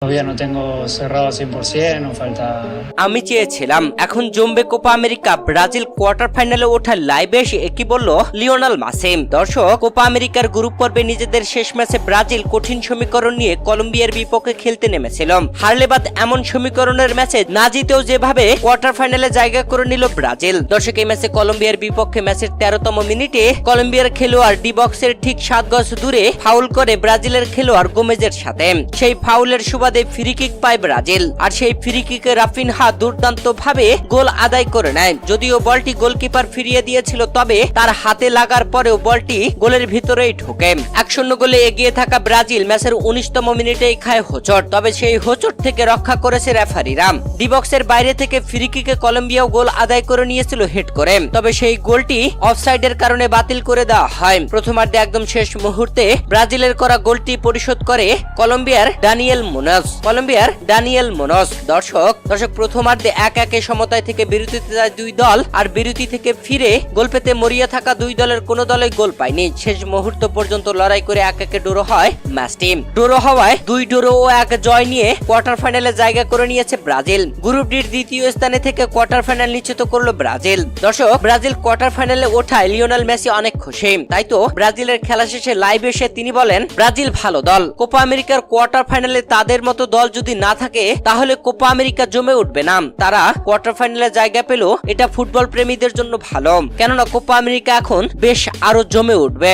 Todavía no tengo cerrado al 100%, nos falta... আমি চেয়েছিলাম এখন জমবে কোপা আমেরিকা। ব্রাজিল কোয়ার্টার ফাইনালে ওঠার লাইভে এসে একই বলল লিওনেল মেসি। দর্শক, কোপা আমেরিকার গ্রুপ পর্বে নিজেদের শেষ ম্যাচে ব্রাজিল কঠিন সমীকরণ নিয়ে কলম্বিয়ার বিপক্ষে খেলতে নেমেছিল। হারলে বাদ এমন সমীকরণের ম্যাচে না জিতেও যেভাবে কোয়ার্টার ফাইনালে জায়গা করে নিল ব্রাজিল। দর্শক, এই ম্যাচে কলম্বিয়ার বিপক্ষে ম্যাচের 13তম মিনিটে কলম্বিয়ার খেলোয়াড় ডি বক্সের ঠিক 7 গজ দূরে ফাউল করে ব্রাজিলের খেলোয়াড় গোমেজের সাথে। সেই ফাউলের সুবাদে ফ্রি কিক পায় ব্রাজিল, আর সেই ফ্রি কিকে রাফিনহা দুর্দান্ত ভাবে গোল আদায় করে নেয়। যদিও বলটি গোলকিপার ফিরিয়ে দিয়েছিল, তবে তার হাতে লাগার পরেও বলটি গোলের ভিতরেই ঢোকে। 1-0 গোলে এগিয়ে থাকা ব্রাজিল ম্যাচের 19তম মিনিটেই খায় হোঁচট, তবে সেই হোঁচট থেকে রক্ষা করেছে রেফারিরা। ডি বক্সের বাইরে থেকে ফ্রি কিকে কলম্বিয়াও গোল আদায় করে নিয়েছিল হেড করে, তবে সেই গোলটি অফসাইডের কারণে বাতিল করে দেওয়া হয়। প্রথমার্ধে একদম শেষ মুহূর্তে ব্রাজিলের করা গোলটি পরিশোধ করে কলম্বিয়ার ডানিয়েল মুনোজ। দর্শক, প্রথমার্ধে 1-1 সমতায় থেকে বিরতিতে যায় দুই দল, আর বিরতি থেকে ফিরে গোল পেতে মরিয়া থাকা দুই দলের কোনো দলই গোল পায়নি। শেষ মুহূর্ত পর্যন্ত লড়াই করে 1-1 ড্র হয় ম্যাচটি। ড্র হওয়ায় 2 ড্র ও 1 জয় নিয়ে কোয়ার্টার ফাইনালে জায়গা করে নিয়েছে ব্রাজিল। গ্রুপ ডির দ্বিতীয় স্থানে থেকে কোয়ার্টার ফাইনাল নিশ্চিত করলো ব্রাজিল। দর্শক, ব্রাজিল কোয়ার্টার ফাইনালে ওঠায় লিওনেল মেসি অনেক খুশি। তাই তো ব্রাজিলের খেলা শেষে লাইভ এসে তিনি বলেন, ব্রাজিল ভালো দল। কোপা আমেরিকার কোয়ার্টার ফাইনালে তাদের মতো দল যদি না থাকে তাহলে কোপা আমেরিকা জমে উঠবে না। তারা কোয়ার্টার ফাইনালে জায়গা পেল, এটা ফুটবল প্রেমীদের জন্য ভালো, কেননা কোপা আমেরিকা এখন বেশ আরো জমে উঠবে।